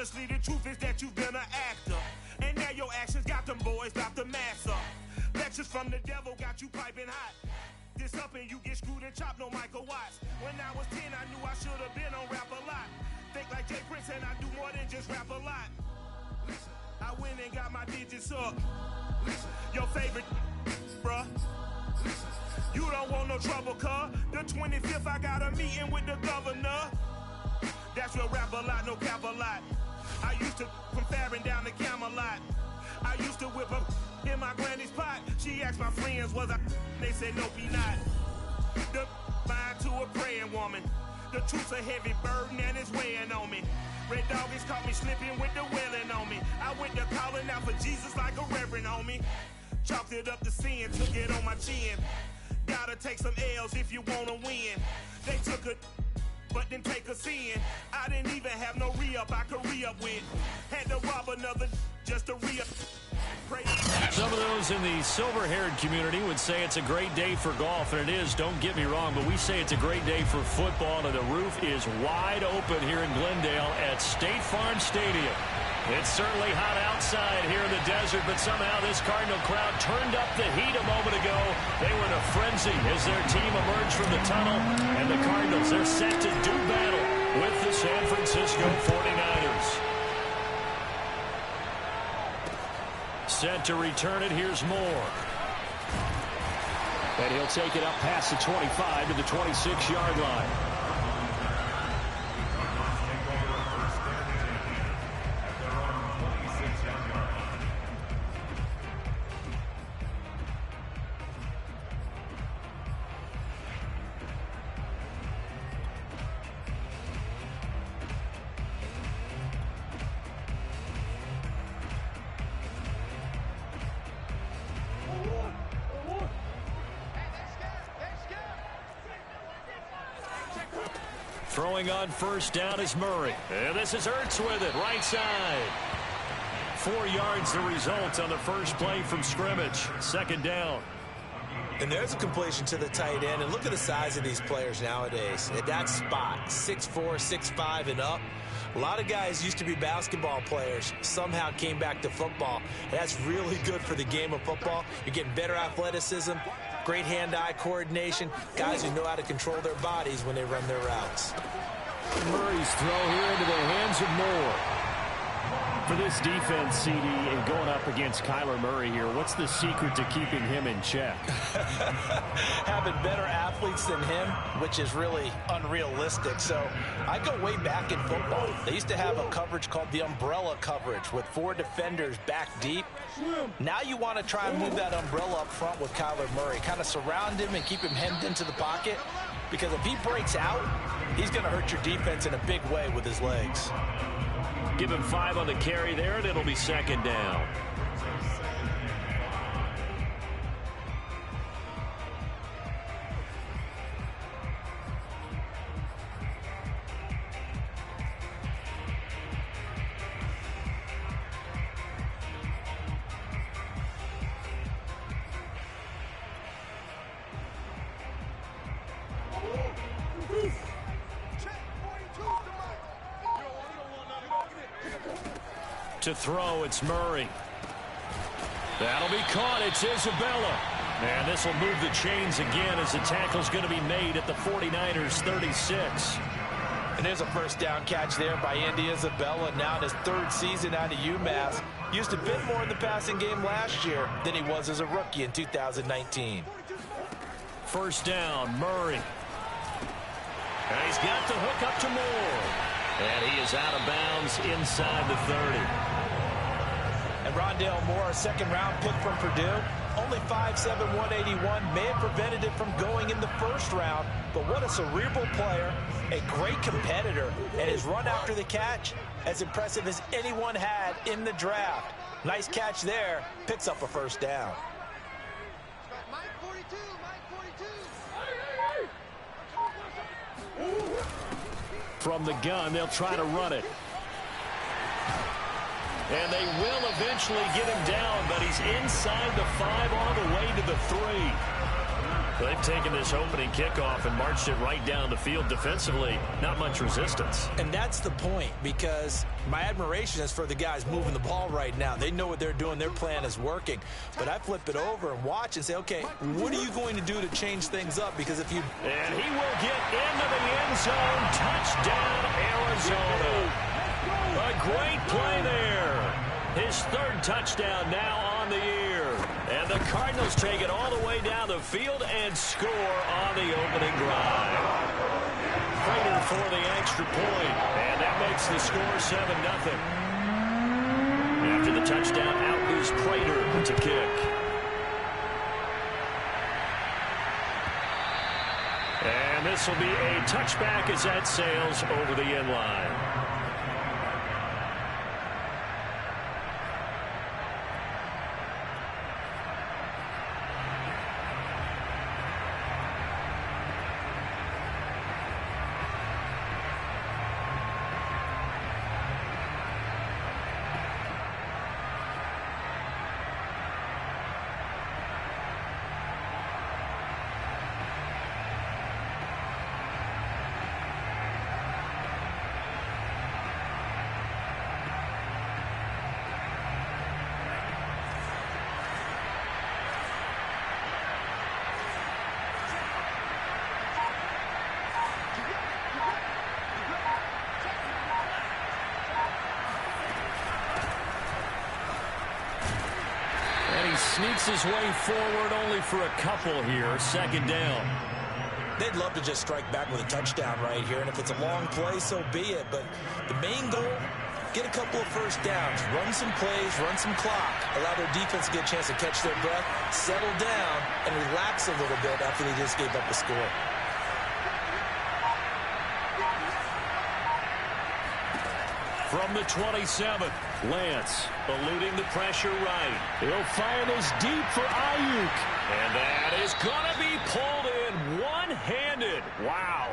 Honestly, the truth is that you've been an actor. And now your actions got them boys about to mass up. Lectures from the devil got you piping hot. This up and you get screwed and chopped, no Michael Watts. When I was 10, I knew I should have been on Rap a Lot. Think like Jay Prince and I do more than just rap a lot. I went and got my digits up. Your favorite, bruh. You don't want no trouble, cuz. The 25th, I got a meeting with the governor. That's real Rap a Lot, no cap a lot. I used to from Farron down to Camelot. I used to whip up in my granny's pot. She asked my friends, was I? They said, nope, he not. The mind to a praying woman. The truth's a heavy burden and it's weighing on me. Red Doggies caught me slipping with the wailing on me. I went to calling out for Jesus like a reverend homie. Chalked it up to sin, took it on my chin. Gotta take some L's if you wanna win. They took a but then take a sin. I didn't even have no re-up I could re-up with. Had to rob another just to re-up. Some of those in the silver-haired community would say it's a great day for golf, and it is, don't get me wrong, but we say it's a great day for football, and the roof is wide open here in Glendale at State Farm Stadium. It's certainly hot outside here in the desert, but somehow this Cardinal crowd turned up the heat a moment ago. They were in a frenzy as their team emerged from the tunnel, and the Cardinals, they're set to do battle with the San Francisco 49ers. Set to return it, here's Moore. And he'll take it up past the 25 to the 26-yard line. Throwing on first down is Murray. And this is Ertz with it, right side. 4 yards the result on the first play from scrimmage. Second down. And there's a completion to the tight end. And look at the size of these players nowadays. At that spot, 6'4", 6'5", and up. A lot of guys used to be basketball players, somehow came back to football. And that's really good for the game of football. You're getting better athleticism, great hand-eye coordination, guys who know how to control their bodies when they run their routes. Murray's throw here into the hands of Moore. For this defense, CD, and going up against Kyler Murray here, what's the secret to keeping him in check? Having better athletes than him, which is really unrealistic. So I go way back in football. They used to have a coverage called the umbrella coverage with 4 defenders back deep. Now you want to try and move that umbrella up front with Kyler Murray. Kind of surround him and keep him hemmed into the pocket. Because if he breaks out, he's going to hurt your defense in a big way with his legs. Give him 5 on the carry there, and it'll be second down. To throw, it's Murray. That'll be caught. It's Isabella. And this will move the chains again as the tackle's going to be made at the 49ers 36. And there's a first down catch there by Andy Isabella, now in his 3rd season out of UMass. Used a bit more in the passing game last year than he was as a rookie in 2019. First down, Murray. And he's got the hook up to Moore. And he is out of bounds inside the 30. And Rondale Moore, a second-round pick from Purdue, only 5'7", 181, may have prevented it from going in the first round, but what a cerebral player, a great competitor, and his run after the catch, as impressive as anyone had in the draft. Nice catch there, picks up a first down. From the gun, they'll try to run it. And they will eventually get him down, but he's inside the 5 on the way to the 3. They've taken this opening kickoff and marched it right down the field defensively. Not much resistance. And that's the point, because my admiration is for the guys moving the ball right now. They know what they're doing. Their plan is working. But I flip it over and watch and say, okay, what are you going to do to change things up? Because if you... And he will get into the end zone. Touchdown, Arizona. A great play there. His third touchdown now on the year. And the Cardinals take it all the way down the field and score on the opening drive. Prater for the extra point. And that makes the score 7-0. After the touchdown, out is Prater to kick. And this will be a touchback as that sails over the end line. Sneaks his way forward only for a couple here. Second down. They'd love to just strike back with a touchdown right here, and if it's a long play, so be it. But the main goal, get a couple of first downs, run some plays, run some clock, allow their defense to get a chance to catch their breath, settle down, and relax a little bit after they just gave up a score. From the 27th, Lance eluding the pressure right. He'll fire this deep for Ayuk. And that is going to be pulled in one-handed. Wow.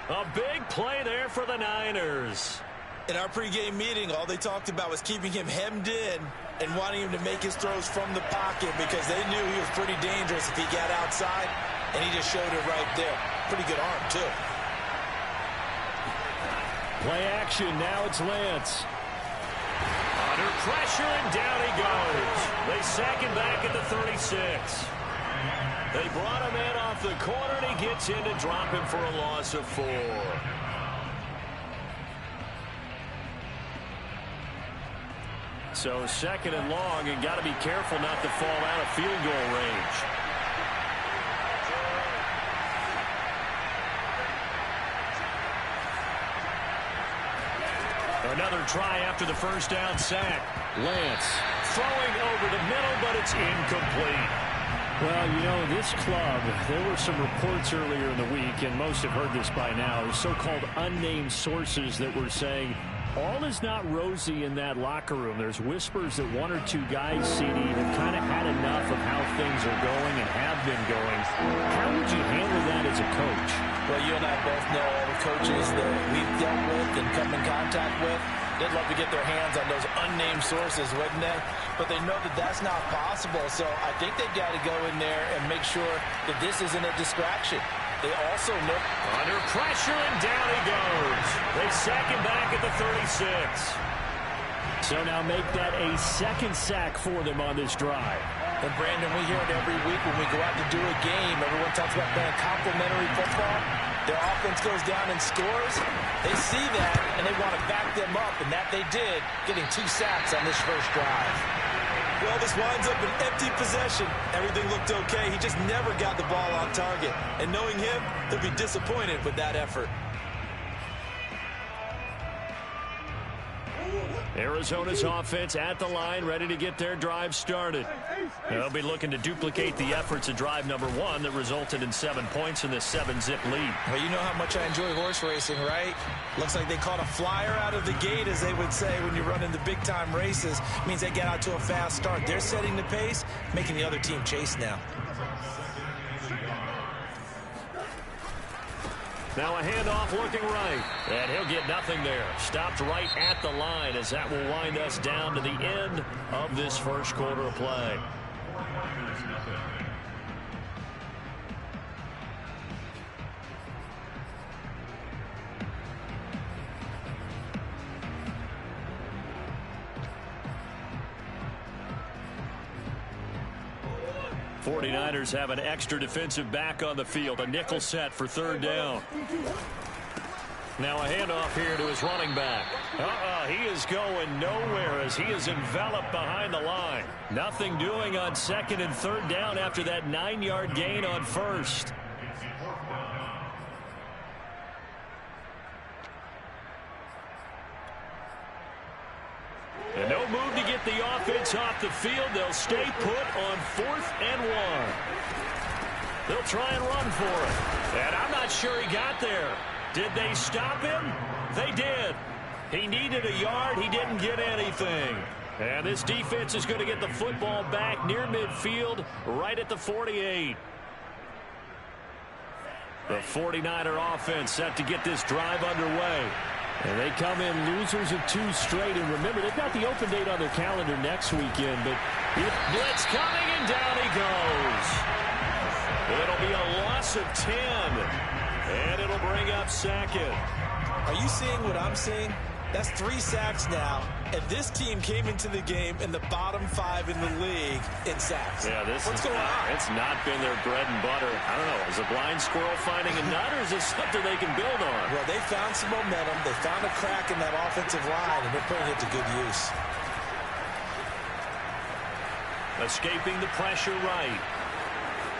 A big play there for the Niners. In our pregame meeting, all they talked about was keeping him hemmed in and wanting him to make his throws from the pocket because they knew he was pretty dangerous if he got outside, and he just showed it right there. Pretty good arm, too. Play action, now it's Lance. Under pressure, and down he goes. They sack him back at the 36. They brought him in off the corner, and he gets in to drop him for a loss of 4. So second and long, and got to be careful not to fall out of field goal range. Another try after the first down sack. Lance throwing over the middle, but it's incomplete. Well, you know, this club, there were some reports earlier in the week, and most have heard this by now, so-called unnamed sources that were saying all is not rosy in that locker room. There's whispers that one or two guys, CD, have kind of had enough of how things are going and have been going. How would you handle that as a coach? Well, you and I both know all the coaches that we've dealt with and come in contact with. They'd love to get their hands on those unnamed sources, wouldn't they? But they know that that's not possible, so I think they've got to go in there and make sure that this isn't a distraction. They also know... Under pressure, and down he goes. They sack him back at the 36. So now make that a second sack for them on this drive. And, Brandon, we hear it every week when we go out to do a game. Everyone talks about playing complementary football. Their offense goes down and scores. They see that, and they want to back them up, and that they did, getting 2 sacks on this first drive. Well, this winds up an empty possession. Everything looked okay. He just never got the ball on target. And knowing him, he'll be disappointed with that effort. Arizona's offense at the line, ready to get their drive started. They'll be looking to duplicate the efforts of drive number 1 that resulted in 7 points in the 7-zip lead. Well, you know how much I enjoy horse racing, right? Looks like they caught a flyer out of the gate, as they would say when you run into big-time races. It means they get out to a fast start. They're setting the pace, making the other team chase now. Now a handoff looking right, and he'll get nothing there. Stopped right at the line, as that will wind us down to the end of this first quarter of play. 49ers have an extra defensive back on the field. A nickel set for third down. Now a handoff here to his running back. He is going nowhere as he is enveloped behind the line. Nothing doing on second and third down after that 9-yard gain on first. And no move to get the offense off the field. They'll stay put on 4th and 1. They'll try and run for it. And I'm not sure he got there. Did they stop him? They did. He needed a yard. He didn't get anything. And this defense is going to get the football back near midfield, right at the 48. The 49er offense set to get this drive underway. And they come in losers of 2 straight. And remember, they've got the open date on their calendar next weekend. But blitz coming, and down he goes. It'll be a loss of 10. And it'll bring up second. Are you seeing what I'm seeing? That's 3 sacks now. And this team came into the game in the bottom 5 in the league in sacks. Yeah, what's going on? It's not been their bread and butter. I don't know. Is a blind squirrel finding a nut, or is this something they can build on? Well, they found some momentum. They found a crack in that offensive line, and they're putting it to good use. Escaping the pressure right.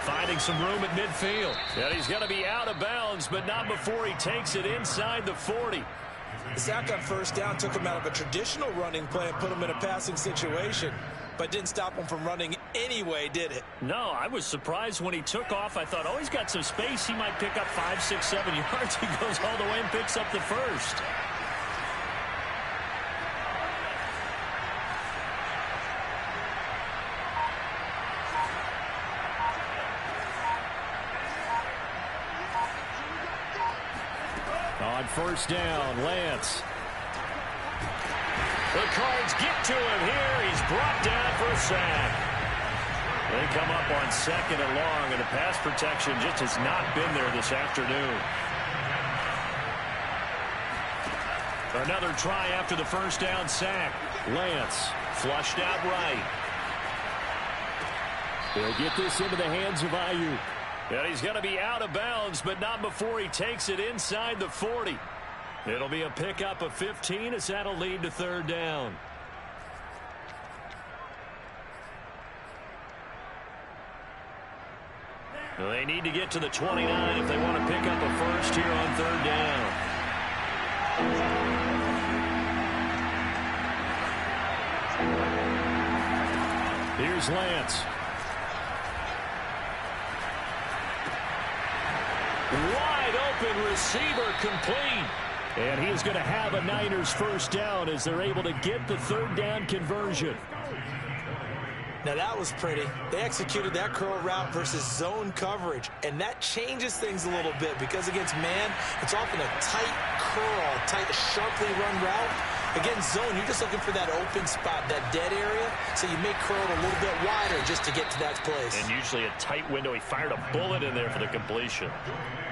Finding some room at midfield. And he's going to be out of bounds, but not before he takes it inside the 40. The sack on first down took him out of a traditional running play and put him in a passing situation, but didn't stop him from running anyway, did it? No, I was surprised when he took off. I thought, he's got some space. He might pick up 5, 6, 7 yards. He goes all the way and picks up the first. On first down, Lance. The Cards get to him here. He's brought down for a sack. They come up on 2nd and long, and the pass protection just has not been there this afternoon. Another try after the first down sack. Lance flushed out right. They'll get this into the hands of Ayuk. And he's going to be out of bounds, but not before he takes it inside the 40. It'll be a pickup of 15 as that'll lead to third down. Well, they need to get to the 29 if they want to pick up a first here on third down. Here's Lance. Wide open receiver complete. And he's going to have a Niners first down as they're able to get the third down conversion. Now that was pretty. They executed that curl route versus zone coverage, and that changes things a little bit because against man, it's often a tight curl, tight, sharply run route. Against zone, you're just looking for that open spot, that dead area, so you make curl a little bit wider just to get to that place. And usually a tight window. He fired a bullet in there for the completion.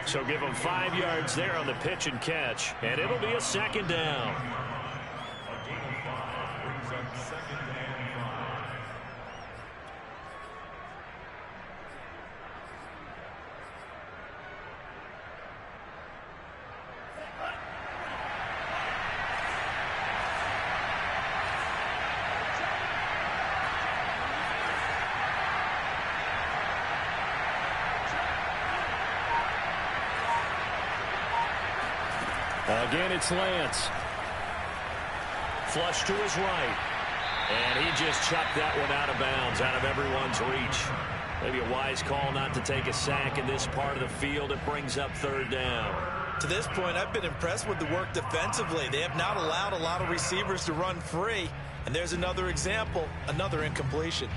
So give him 5 yards there on the pitch and catch, and it'll be a second down. Again, it's Lance. Flush to his right. And he just chucked that one out of bounds, out of everyone's reach. Maybe a wise call not to take a sack in this part of the field. It brings up third down. To this point, I've been impressed with the work defensively. They have not allowed a lot of receivers to run free. And there's another example, another incompletion.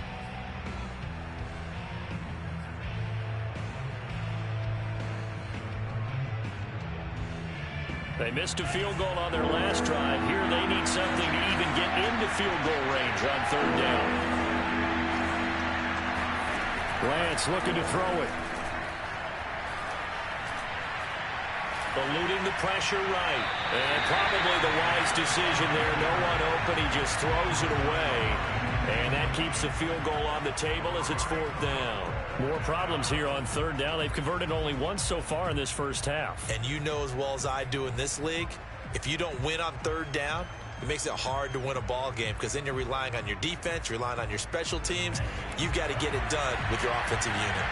They missed a field goal on their last drive. Here they need something to even get into field goal range on third down. Lance looking to throw it. Eluding the pressure right. And probably the wise decision there. No one open. He just throws it away. And that keeps the field goal on the table as it's 4th down. More problems here on 3rd down. They've converted only once so far in this first half. And you know as well as I do in this league, if you don't win on 3rd down, it makes it hard to win a ball game because then you're relying on your defense, you're relying on your special teams. You've got to get it done with your offensive unit.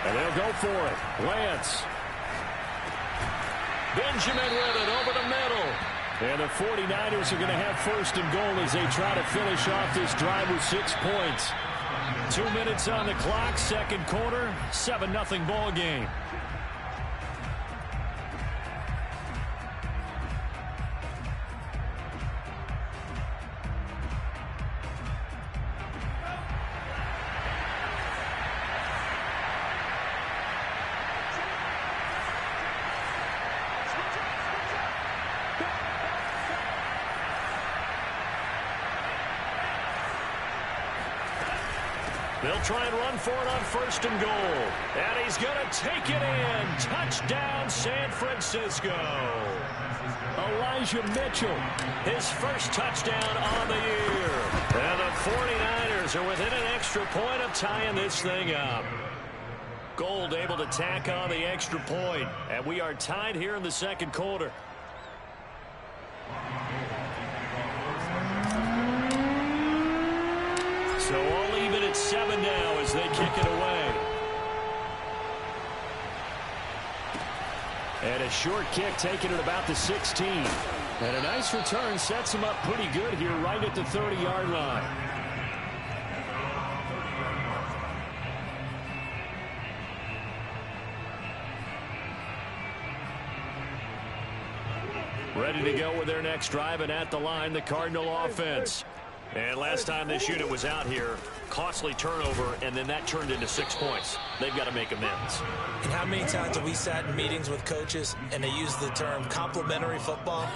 And they'll go for it. Lance. Benjamin with it over the middle. And the 49ers are going to have 1st and goal as they try to finish off this drive with 6 points. 2 minutes on the clock, 2nd quarter, 7-0 ball game. They'll try and run for it on 1st and goal. And he's going to take it in. Touchdown, San Francisco. Elijah Mitchell, his first touchdown on the year. And the 49ers are within an extra point of tying this thing up. Gould able to tack on the extra point. And we are tied here in the 2nd quarter. So all even at 7 now as they kick it away. And a short kick taken at about the 16. And a nice return sets him up pretty good here right at the 30-yard line. Ready to go with their next drive, and at the line, the Cardinal offense. And last time this unit was out here, costly turnover, and then that turned into 6 points. They've got to make amends. And how many times have we sat in meetings with coaches and they use the term complementary football?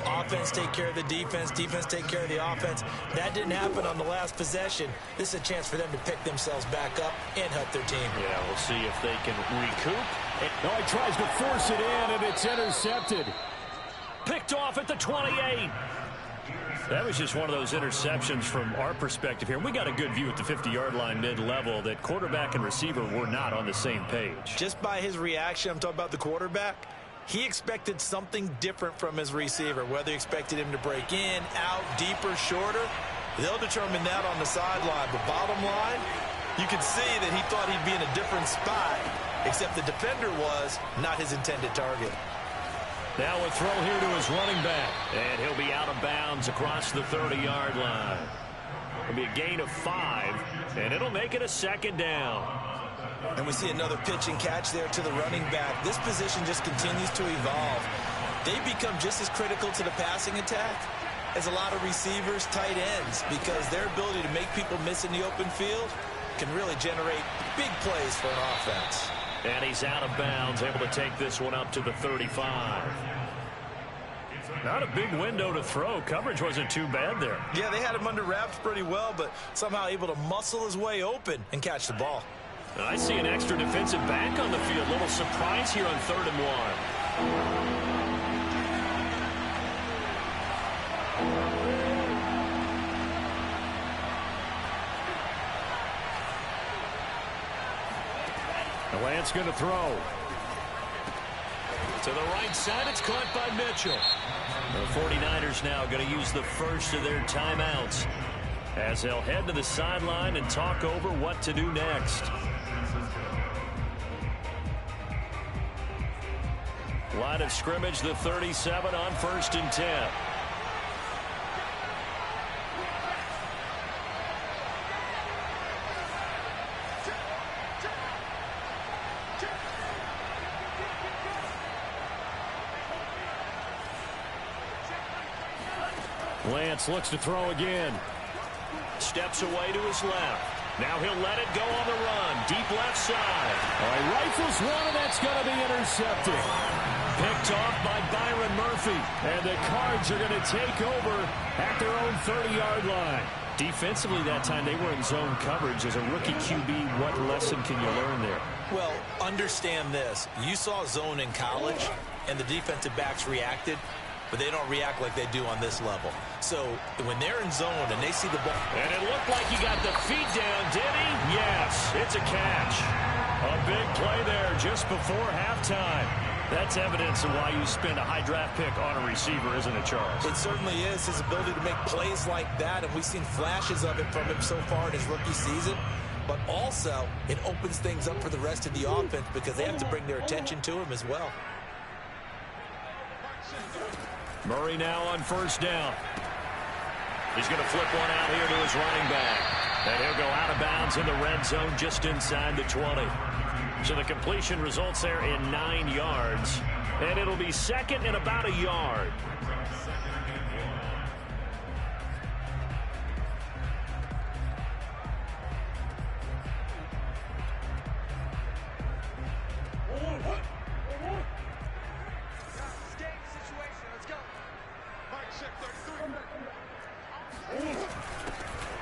Offense take care of the defense, defense take care of the offense. That didn't happen on the last possession. This is a chance for them to pick themselves back up and help their team. Yeah, we'll see if they can recoup. No, he tries to force it in, and it's intercepted. Picked off at the 28. That was just one of those interceptions from our perspective here. We got a good view at the 50-yard line mid-level that quarterback and receiver were not on the same page. Just by his reaction, I'm talking about the quarterback, he expected something different from his receiver, whether he expected him to break in, out, deeper, shorter. They'll determine that on the sideline. But bottom line, you could see that he thought he'd be in a different spot, except the defender was not his intended target. Now a throw here to his running back. And he'll be out of bounds across the 30-yard line. It'll be a gain of 5, and it'll make it a 2nd down. And we see another pitch and catch there to the running back. This position just continues to evolve. They become just as critical to the passing attack as a lot of receivers, tight ends, because their ability to make people miss in the open field can really generate big plays for an offense. And he's out of bounds, able to take this one up to the 35. Not a big window to throw. Coverage wasn't too bad there. Yeah, they had him under wraps pretty well, but somehow able to muscle his way open and catch the ball. I see an extra defensive back on the field. Little surprise here on 3rd and 1. Lance going to throw. To the right side, it's caught by Mitchell. The 49ers now going to use the first of their timeouts as they'll head to the sideline and talk over what to do next. Line of scrimmage, the 37 on 1st and 10. Lance looks to throw again. Steps away to his left. Now he'll let it go on the run. Deep left side. All right, rifles one, and that's going to be intercepted. picked off by Byron Murphy. And the Cards are going to take over at their own 30-yard line. Defensively that time, they were in zone coverage. As a rookie QB, what lesson can you learn there? Well, understand this. You saw zone in college, and the defensive backs reacted, but they don't react like they do on this level. So when they're in zone and they see the ball. And it looked like he got the feet down, did he? Yes, it's a catch. A big play there just before halftime. That's evidence of why you spend a high draft pick on a receiver, isn't it, Charles? It certainly is. His ability to make plays like that, and we've seen flashes of it from him so far in his rookie season. But also, it opens things up for the rest of the offense because they have to bring their attention to him as well. Murray now on first down. He's going to flip one out here to his running back. And he'll go out of bounds in the red zone just inside the 20. So the completion results there in 9 yards. And it'll be second and about a yard.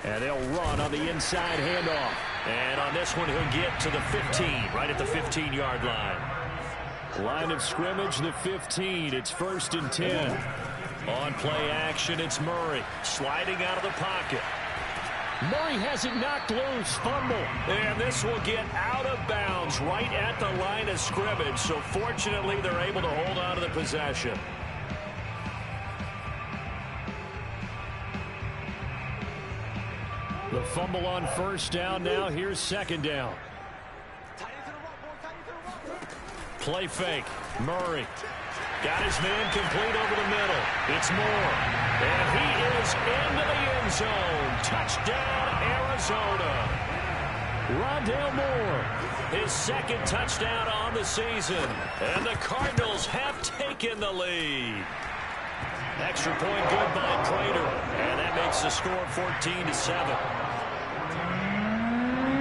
And they'll run on the inside handoff. And on this one, he'll get to the 15, right at the 15-yard line. Line of scrimmage, the 15. It's 1st and 10. On play action, it's Murray sliding out of the pocket. Murray has it knocked loose, fumble. And this will get out of bounds right at the line of scrimmage. So fortunately, they're able to hold on to the possession. The fumble on first down now. Here's second down. Play fake. Murray got his man complete over the middle. It's Moore. And he is into the end zone. Touchdown, Arizona. Rondale Moore, his second touchdown on the season. And the Cardinals have taken the lead. Extra point good by Prater. And that makes the score 14-7.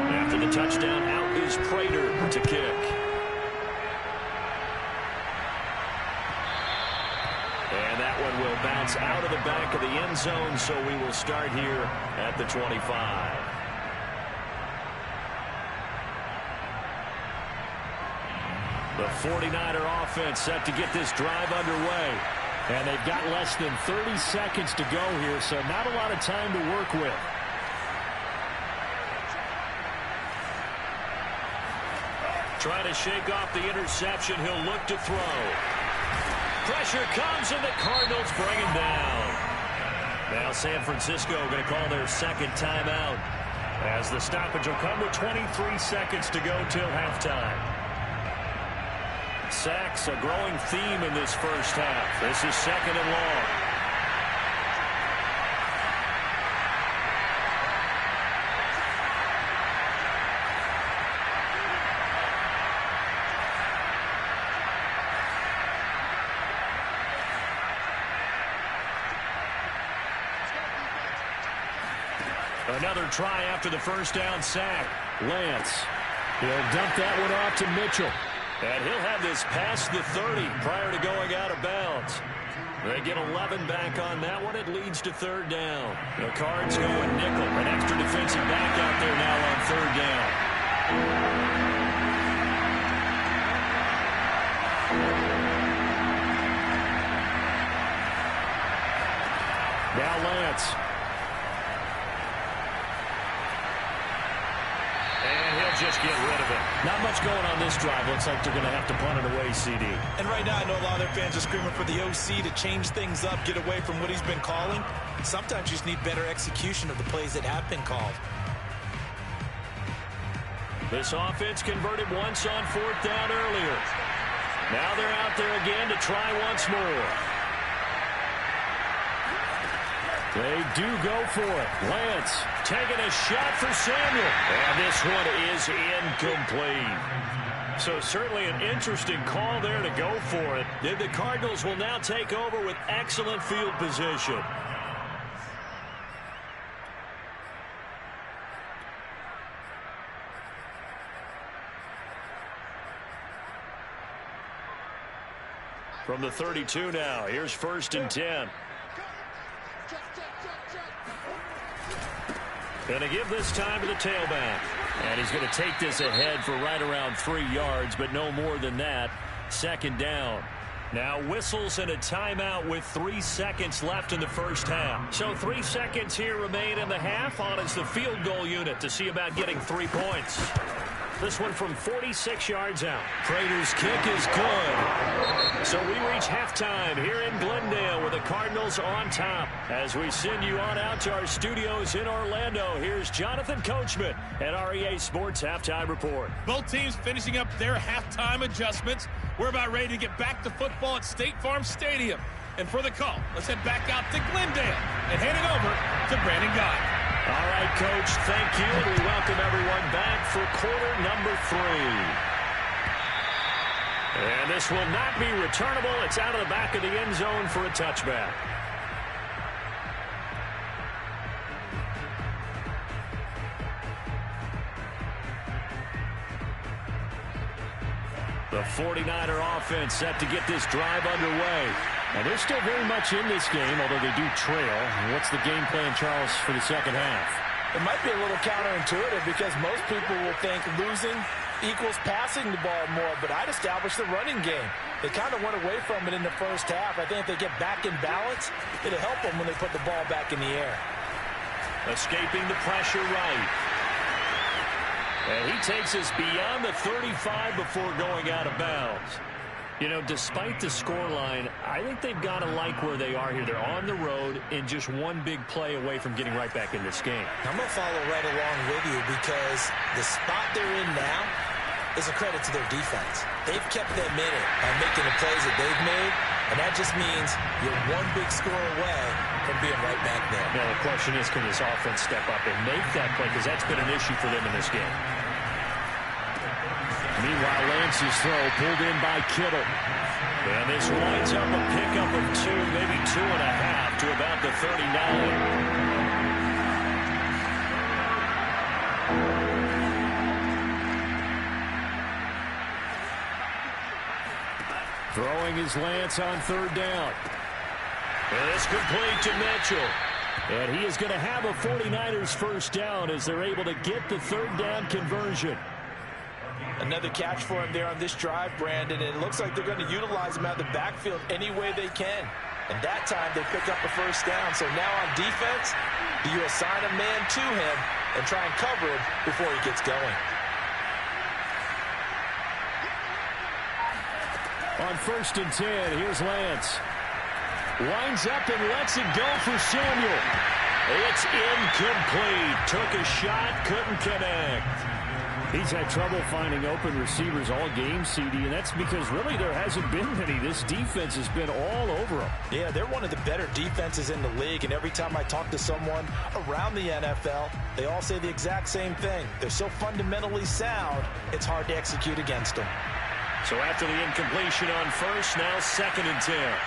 After the touchdown, out is Prater to kick. And that one will bounce out of the back of the end zone, so we will start here at the 25. The 49er offense set to get this drive underway. And they've got less than 30 seconds to go here, so not a lot of time to work with. Trying to shake off the interception. He'll look to throw. Pressure comes, and the Cardinals bring him down. Now San Francisco going to call their second timeout, as the stoppage will come with 23 seconds to go till halftime. Sacks, a growing theme in this first half. This is second and long. Another try after the first down sack. Lance. He'll dump that one off to Mitchell. And he'll have this past the 30 prior to going out of bounds. They get 11 back on that one. It leads to third down. The Cards go in nickel. An extra defensive back out there now on third down. Now Lance. Just get rid of it. Not much going on this drive. Looks like they're going to have to punt it away, CD. And right now, I know a lot of their fans are screaming for the OC to change things up, get away from what he's been calling. Sometimes you just need better execution of the plays that have been called. This offense converted once on fourth down earlier. Now they're out there again to try once more. They do go for it. Lance taking a shot for Samuel. And this one is incomplete. So certainly an interesting call there to go for it. The Cardinals will now take over with excellent field position. From the 32 now, here's 1st and 10. Going to give this time to the tailback. And he's going to take this ahead for right around 3 yards, but no more than that. 2nd down. Now whistles and a timeout with 3 seconds left in the first half. So 3 seconds here remain in the half. On is the field goal unit to see about getting 3 points. This one from 46 yards out. Prater's kick is good. So we reach halftime here in Glendale with the Cardinals on top. As we send you on out to our studios in Orlando, here's Jonathan Coachman at REA Sports Halftime Report. Both teams finishing up their halftime adjustments. We're about ready to get back to football at State Farm Stadium. And for the call, let's head back out to Glendale and hand it over to Brandon Guy. All right, Coach, thank you. And we welcome everyone back for quarter number 3. And this will not be returnable. It's out of the back of the end zone for a touchback. The 49er offense set to get this drive underway. And they're still very much in this game, although they do trail. And what's the game plan, Charles, for the second half? It might be a little counterintuitive because most people will think losing equals passing the ball more, but I'd establish the running game. They kind of went away from it in the first half. I think if they get back in balance, it'll help them when they put the ball back in the air. Escaping the pressure right. And he takes us beyond the 35 before going out of bounds. You know, despite the scoreline, I think they've got to like where they are here. They're on the road and just one big play away from getting right back in this game. I'm going to follow right along with you because the spot they're in now is a credit to their defense. They've kept them in it by making the plays that they've made, and that just means you're one big score away from being right back there. Now, the question is, can this offense step up and make that play? Because that's been an issue for them in this game. Meanwhile, Lance's throw pulled in by Kittle. And this winds up a pickup of 2, maybe 2.5 to about the 39. Throwing is Lance on 3rd down. And it's complete to Mitchell. And he is going to have a 49ers first down as they're able to get the 3rd down conversion. Another catch for him there on this drive, Brandon, and it looks like they're going to utilize him out of the backfield any way they can. And that time they pick up a first down. So now on defense, do you assign a man to him and try and cover him before he gets going? On 1st and 10, here's Lance. Winds up and lets it go for Samuel. It's incomplete. Took a shot, couldn't connect. He's had trouble finding open receivers all game, CD, and that's because really there hasn't been many. This defense has been all over them. Yeah, they're one of the better defenses in the league, and every time I talk to someone around the NFL, they all say the exact same thing. They're so fundamentally sound, it's hard to execute against them. So after the incompletion on 1st, now 2nd and 10.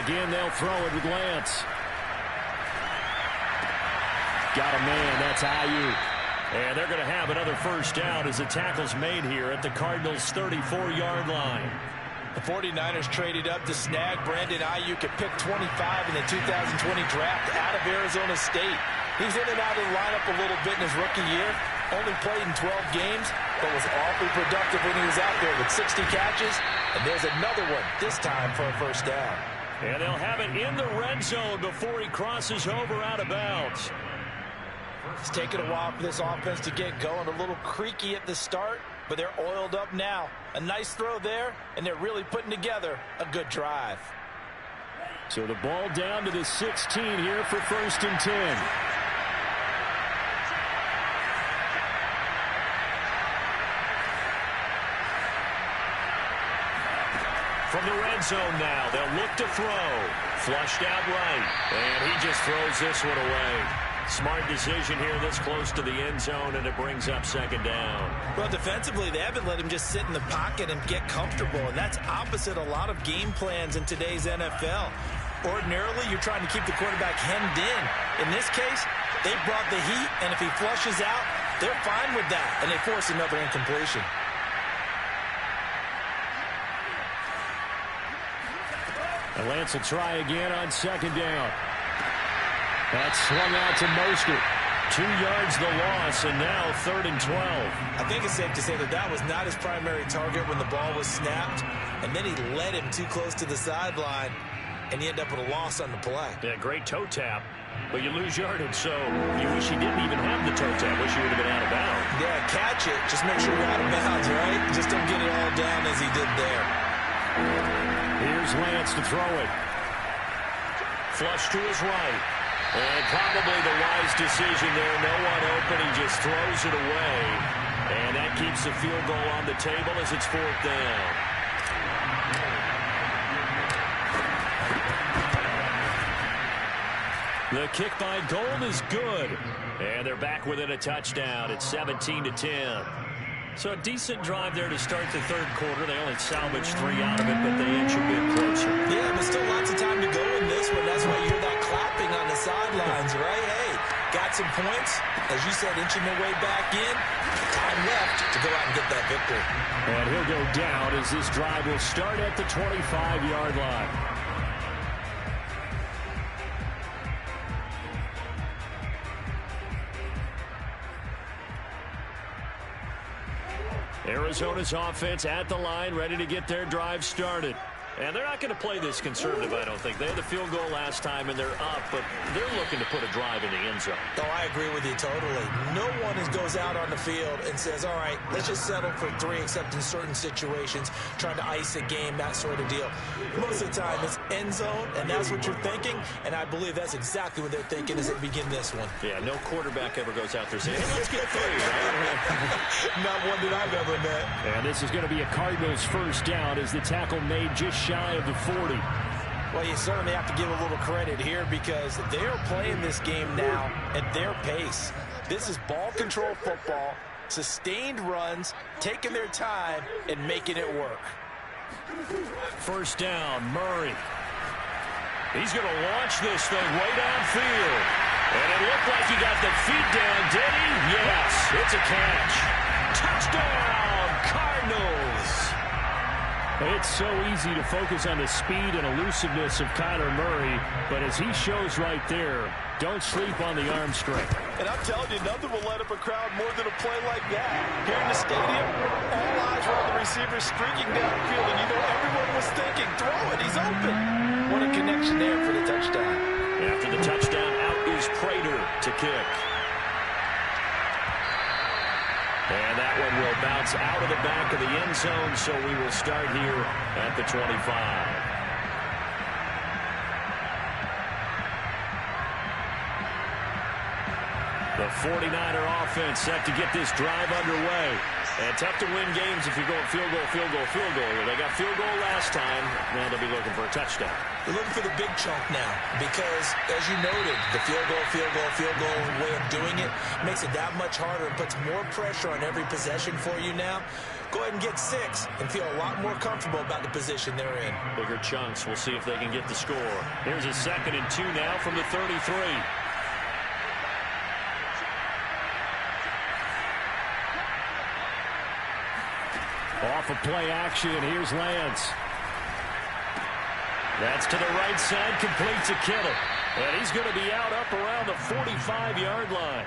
Again, they'll throw it with Lance. Got a man, that's Ayuk. And they're going to have another first down as the tackle's made here at the Cardinals' 34-yard line. The 49ers traded up to snag Brandon Ayuk at pick 25 in the 2020 draft out of Arizona State. He's in and out of the lineup a little bit in his rookie year. Only played in 12 games, but was awfully productive when he was out there with 60 catches. And there's another one, this time for a first down. And they'll have it in the red zone before he crosses over out of bounds. It's taken a while for this offense to get going. A little creaky at the start, but they're oiled up now. A nice throw there, and they're really putting together a good drive. So the ball down to the 16 here for 1st and 10. From the red zone now, they'll look to throw. Flushed out right, and he just throws this one away. Smart decision here this close to the end zone, and it brings up 2nd down. Well, defensively, they haven't let him just sit in the pocket and get comfortable, and that's opposite a lot of game plans in today's NFL. Ordinarily, you're trying to keep the quarterback hemmed in. In this case, they brought the heat, and if he flushes out, They're fine with that, and they force another incompletion. And Lance will try again on second down. That's swung out to Mostert. 2 yards the loss, and now 3rd and 12. I think it's safe to say that that was not his primary target when the ball was snapped, and then he led him too close to the sideline, and he ended up with a loss on the play. Yeah, great toe tap, but you lose yardage, so you wish he didn't even have the toe tap. Wish he would have been out of bounds. Yeah, catch it. Just make sure you're out of bounds, right? Just don't get it all down as he did there. Here's Lance to throw it. Flush to his right. And probably the wise decision there. No one open. He just throws it away. And that keeps the field goal on the table as it's 4th down. The kick by Gold is good. And they're back within a touchdown. It's 17-10. So a decent drive there to start the 3rd quarter. They only salvaged 3 out of it, but they inch a bit closer. Yeah, but still lots of time to go in this one. That's why you hear that clapping on the sidelines, right? Hey, got some points. As you said, inching their way back in. Time left to go out and get that victory. And he'll go down as this drive will start at the 25-yard line. Arizona's offense at the line, ready to get their drive started. And they're not going to play this conservative, I don't think. They had the field goal last time, and they're up, but they're looking to put a drive in the end zone. Oh, I agree with you totally. No one goes out on the field and says, all right, let's just settle for 3, except in certain situations, trying to ice a game, that sort of deal. Most of the time, it's end zone, and that's what you're thinking, and I believe that's exactly what they're thinking as they begin this one. Yeah, no quarterback ever goes out there saying, hey, let's get 3, right? Not one that I've ever met. And this is going to be a Cardinals first down as the tackle made just shy of the 40. Well, you certainly have to give a little credit here because they're playing this game now at their pace. This is ball control football, sustained runs, taking their time, and making it work. First down, Murray. He's going to launch this thing way downfield. And it looked like he got the feet down, did he? Yes, it's a catch. Touchdown, Cardinals. It's so easy to focus on the speed and elusiveness of Kyler Murray, but as he shows right there, don't sleep on the arm strength. And I'm telling you, nothing will light up a crowd more than a play like that. Here in the stadium, all eyes were on the receiver streaking downfield, and you know everyone was thinking, throw it, he's open. What a connection there for the touchdown. After the touchdown, out is Prater to kick. And that one will bounce out of the back of the end zone, so we will start here at the 25. The 49er offense set to get this drive underway. And tough to win games if you're going field goal, field goal, field goal. They got field goal last time. Now they'll be looking for a touchdown. They're looking for the big chunk now because, as you noted, the field goal way of doing it makes it that much harder and puts more pressure on every possession for you now. Go ahead and get 6 and feel a lot more comfortable about the position they're in. Bigger chunks. We'll see if they can get the score. Here's a 2nd and 2 now from the 33. Off of play action, here's Lance. That's to the right side, complete to Kittle. And he's going to be out up around the 45-yard line.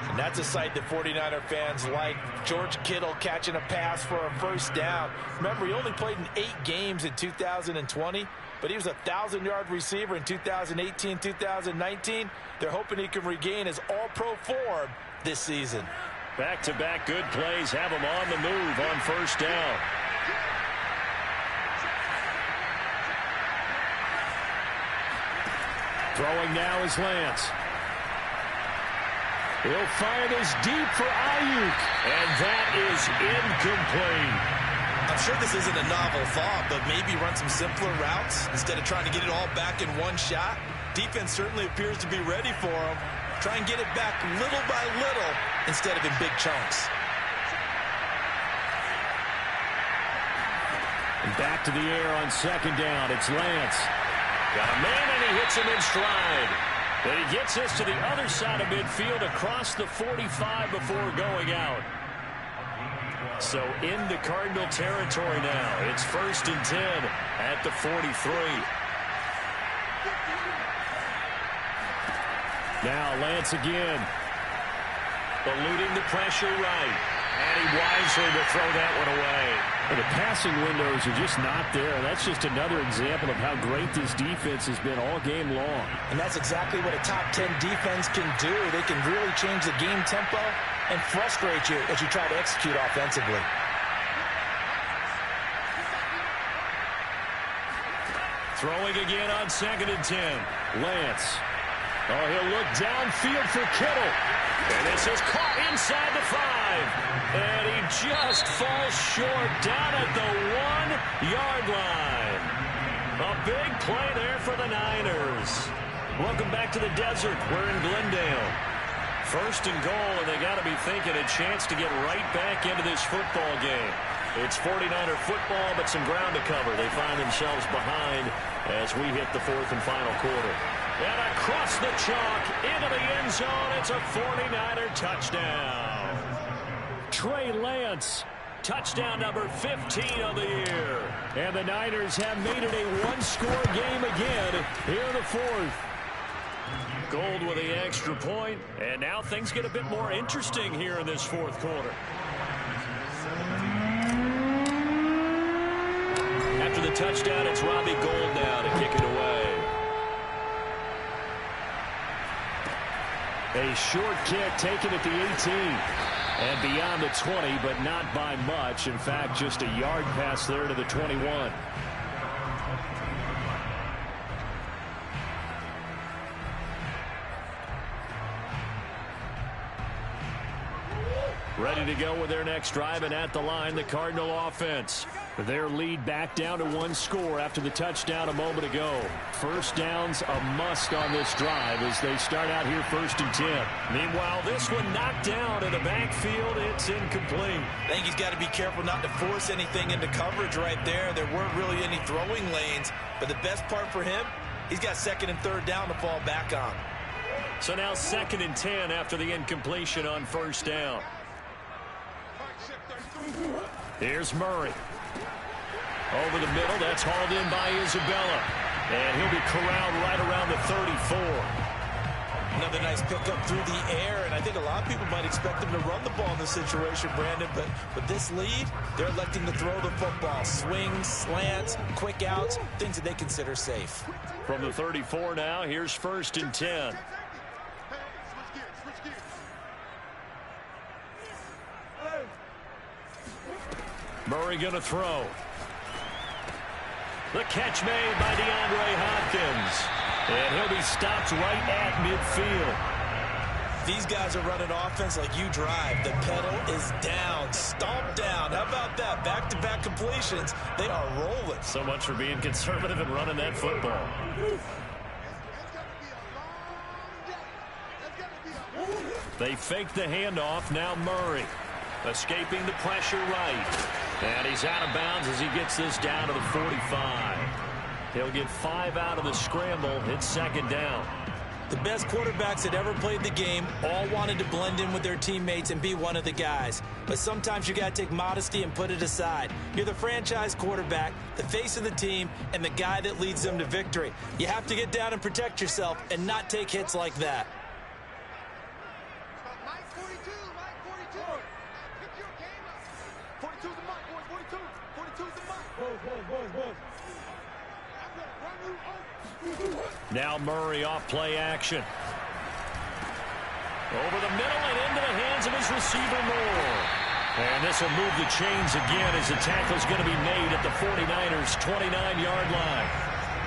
And that's a sight that 49er fans like. George Kittle catching a pass for a first down. Remember, he only played in 8 games in 2020, but he was a 1,000-yard receiver in 2018, 2019. They're hoping he can regain his all-pro form this season. Back-to-back good plays have him on the move on first down. Throwing now is Lance. He'll fire this deep for Ayuk. And that is incomplete. I'm sure this isn't a novel thought, but maybe run some simpler routes instead of trying to get it all back in one shot. Defense certainly appears to be ready for him. Try and get it back little by little instead of in big chunks. And back to the air on second down. It's Lance. Got a man, and he hits him in stride. And he gets this to the other side of midfield across the 45 before going out. So into Cardinal territory now. It's 1st and 10 at the 43. Now Lance again. Eluding the pressure right. And he wisely will throw that one away. Well, the passing windows are just not there. That's just another example of how great this defense has been all game long. And that's exactly what a top 10 defense can do. They can really change the game tempo and frustrate you as you try to execute offensively. Throwing again on 2nd and 10. Lance. Oh, he'll look downfield for Kittle. And this is caught inside the 5. And he just falls short down at the 1-yard line. A big play there for the Niners. Welcome back to the desert. We're in Glendale. 1st and goal, and they got to be thinking a chance to get right back into this football game. It's 49er football, but some ground to cover. They find themselves behind as we hit the 4th and final quarter. And across the chalk, into the end zone, it's a 49er touchdown. Trey Lance, touchdown number 15 of the year. And the Niners have made it a one-score game again here in the 4th. Gold with the extra point, and now things get a bit more interesting here in this 4th quarter. After the touchdown, it's Robbie Gould now to kick it away. A short kick taken at the 18 and beyond the 20, but not by much. In fact, just a yard pass there to the 21. Ready to go with their next drive, and at the line, the Cardinal offense. Their lead back down to 1 score after the touchdown a moment ago. First down's a must on this drive as they start out here 1st and 10. Meanwhile, this one knocked down in the backfield. It's incomplete. I think he's got to be careful not to force anything into coverage right there. There weren't really any throwing lanes, but the best part for him, he's got 2nd and 3rd down to fall back on. So now 2nd and 10 after the incompletion on 1st down. Here's Murray. Over the middle, that's hauled in by Isabella. And he'll be corralled right around the 34. Another nice pickup through the air, and I think a lot of people might expect him to run the ball in this situation, Brandon, but with this lead, they're electing to throw the football. Swings, slants, quick outs, things that they consider safe. From the 34 now, here's 1st and 10. Murray going to throw. The catch made by DeAndre Hopkins. And he'll be stopped right at midfield. These guys are running offense like you drive. The pedal is down, stomped down. How about that? Back-to-back completions. They are rolling. So much for being conservative and running that football. They fake the handoff. Now Murray escaping the pressure right. And he's out of bounds as he gets this down to the 45. He'll get 5 out of the scramble. It's 2nd down. The best quarterbacks that ever played the game all wanted to blend in with their teammates and be one of the guys. But sometimes you got to take modesty and put it aside. You're the franchise quarterback, the face of the team, and the guy that leads them to victory. You have to get down and protect yourself and not take hits like that. Now Murray off play action. Over the middle and into the hands of his receiver Moore. And this will move the chains again as the tackle's going to be made at the 49ers' 29-yard line.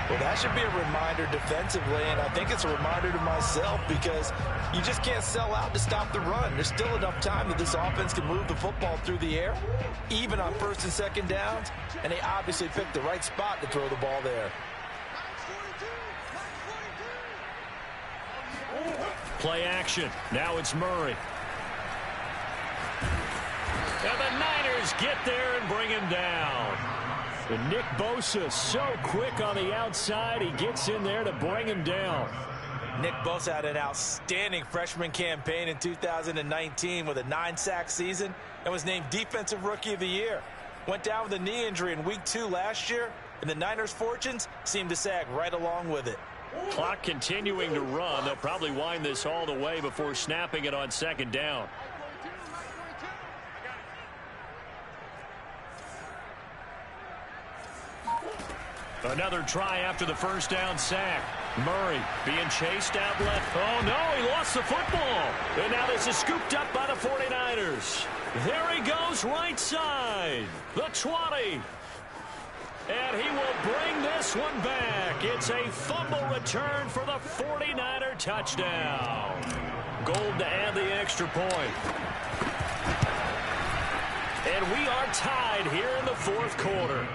Well, that should be a reminder defensively, and I think it's a reminder to myself because you just can't sell out to stop the run. There's still enough time that this offense can move the football through the air, even on 1st and 2nd downs, and they obviously picked the right spot to throw the ball there. Play action. Now it's Murray. And the Niners get there and bring him down. And Nick Bosa so quick on the outside. He gets in there to bring him down. Nick Bosa had an outstanding freshman campaign in 2019 with a 9-sack season and was named Defensive Rookie of the Year. Went down with a knee injury in Week 2 last year, and the Niners' fortunes seemed to sag right along with it. Clock continuing to run. They'll probably wind this all the way before snapping it on second down. Another try after the first down sack. Murray being chased out left. Oh, no, he lost the football. And now this is scooped up by the 49ers. There he goes right side. The 20. And he will bring this one back. It's a fumble return for the 49er touchdown. Gold to add the extra point. And we are tied here in the fourth quarter.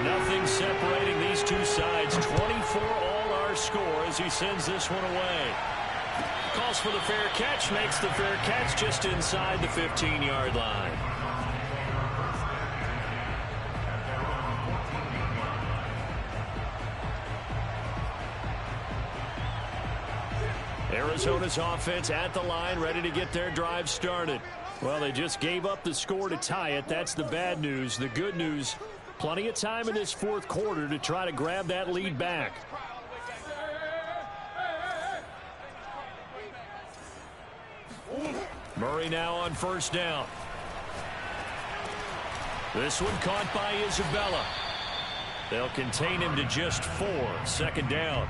Nothing separating these two sides. 24 all our score as he sends this one away. Calls for the fair catch, makes the fair catch just inside the 15-yard line. Arizona's offense at the line, ready to get their drive started. Well, they just gave up the score to tie it. That's the bad news. The good news, plenty of time in this fourth quarter to try to grab that lead back. Murray now on first down. This one caught by Isabella. They'll contain him to just 4. Second down.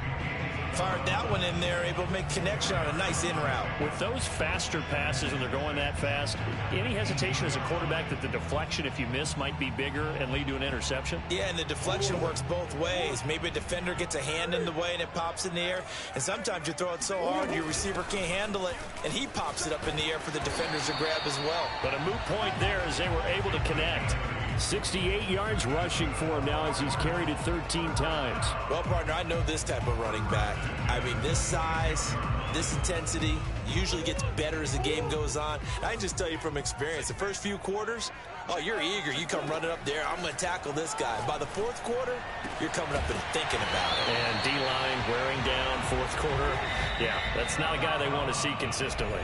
Fired that one in there, able to make connection on a nice in route. With those faster passes and they're going that fast, any hesitation as a quarterback that the deflection, if you miss, might be bigger and lead to an interception? Yeah, and the deflection works both ways. Maybe a defender gets a hand in the way and it pops in the air. And sometimes you throw it so hard your receiver can't handle it, and he pops it up in the air for the defenders to grab as well. But a moot point there as they were able to connect. 68 yards rushing for him now as he's carried it 13 times. Well, partner, I know this type of running back. I mean, this size, this intensity usually gets better as the game goes on. I can just tell you from experience, the first few quarters, oh, you're eager. You come running up there, I'm going to tackle this guy. By the fourth quarter, you're coming up and thinking about it. And D-line wearing down fourth quarter. Yeah, that's not a guy they want to see consistently.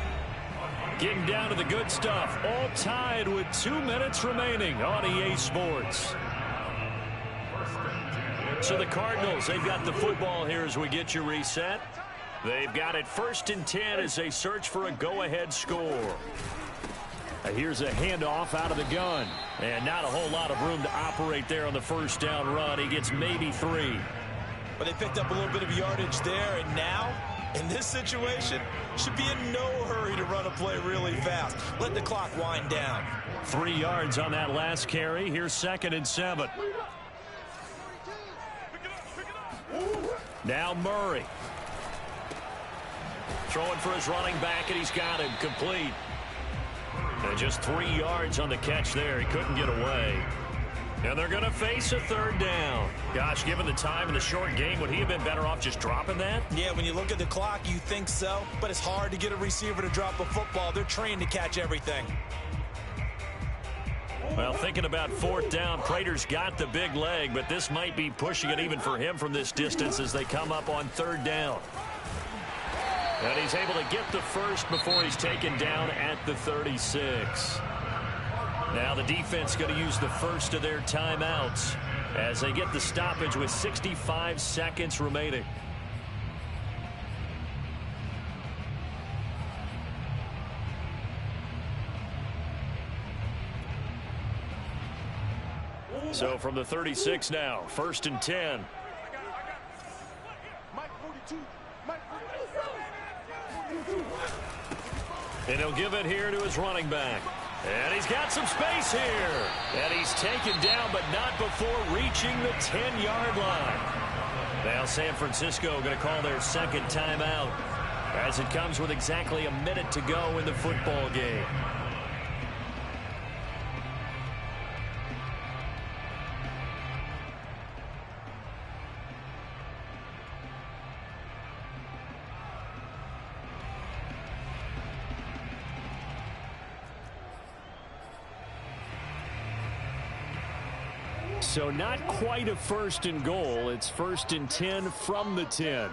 Getting down to the good stuff. All tied with 2 minutes remaining on EA Sports. So the Cardinals, they've got the football here as we get you reset. They've got it 1st and 10 as they search for a go-ahead score. Here's a handoff out of the gun. And not a whole lot of room to operate there on the first down run. He gets maybe 3. But they picked up a little bit of yardage there, and now, in this situation, should be in no hurry to run a play really fast. Let the clock wind down. 3 yards on that last carry. Here's 2nd and 7. Now Murray. Throwing for his running back, and he's got him complete. And just 3 yards on the catch there. He couldn't get away. And they're going to face a 3rd down. Gosh, given the time in the short game, would he have been better off just dropping that? Yeah, when you look at the clock, you think so. But it's hard to get a receiver to drop a football. They're trained to catch everything. Well, thinking about 4th down, Prater's got the big leg, but this might be pushing it even for him from this distance as they come up on 3rd down. And he's able to get the first before he's taken down at the 36. Now the defense going to use the first of their timeouts as they get the stoppage with 65 seconds remaining. So from the 36 now, 1st and 10. And he'll give it here to his running back. And he's got some space here. And he's taken down, but not before reaching the 10-yard line. Now San Francisco going to call their 2nd timeout as it comes with exactly a minute to go in the football game. So not quite a 1st and goal. It's 1st and 10 from the 10.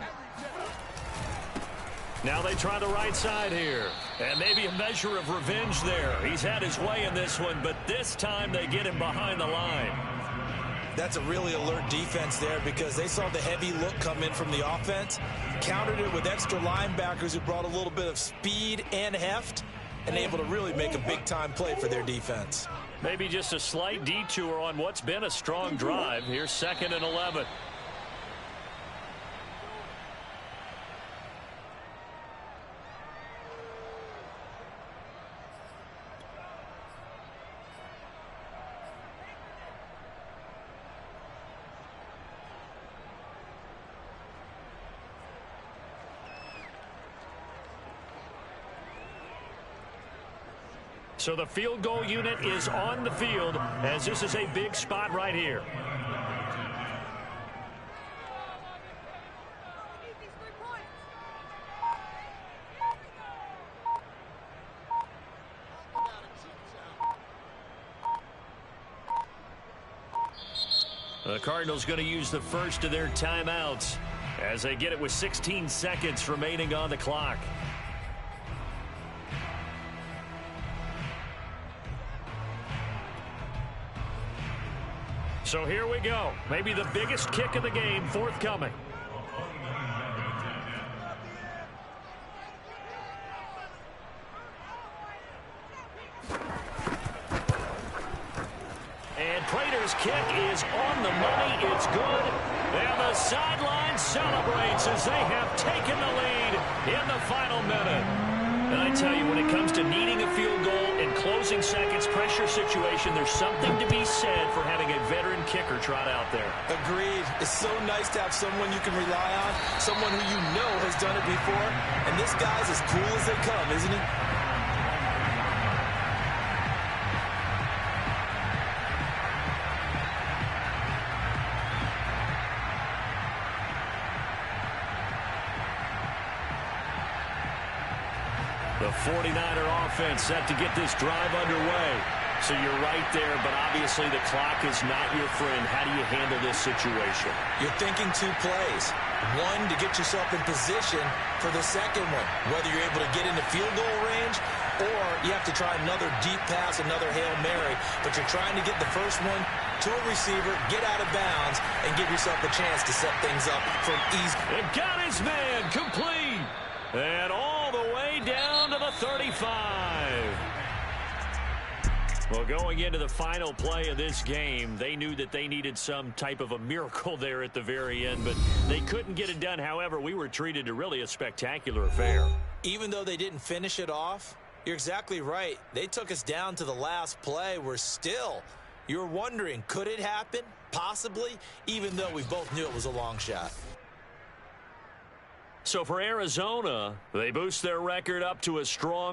Now they try the right side here. And maybe a measure of revenge there. He's had his way in this one, but this time they get him behind the line. That's a really alert defense there because they saw the heavy look come in from the offense, countered it with extra linebackers who brought a little bit of speed and heft, and able to really make a big-time play for their defense. Maybe just a slight detour on what's been a strong drive. Here's 2nd and 11. So the field goal unit is on the field as this is a big spot right here. The Cardinals going to use the first of their timeouts as they get it with 16 seconds remaining on the clock. So here we go. Maybe the biggest kick of the game forthcoming. And Prater's kick is on the money. It's good. And the sideline celebrates as they have taken the lead in the final minute. And I tell you, when it comes to needing a field goal in closing seconds, pressure situation, there's something to be said for having a veteran kicker trot out there. Agreed. It's so nice to have someone you can rely on, someone who you know has done it before. And this guy's as cool as they come, isn't he? The 49er offense set to get this drive underway. So you're right there, but obviously the clock is not your friend. How do you handle this situation? You're thinking 2 plays. One, to get yourself in position for the second one, whether you're able to get into field goal range or you have to try another deep pass, another Hail Mary, but you're trying to get the first one to a receiver, get out of bounds, and give yourself a chance to set things up for easy. It got his man complete. And all the way down to the 35. Well, going into the final play of this game, they knew that they needed some type of a miracle there at the very end, but they couldn't get it done. However, we were treated to really a spectacular affair. Even though they didn't finish it off, you're exactly right. They took us down to the last play. You're wondering, could it happen? Possibly, even though we both knew it was a long shot. So for Arizona, they boost their record up to a strong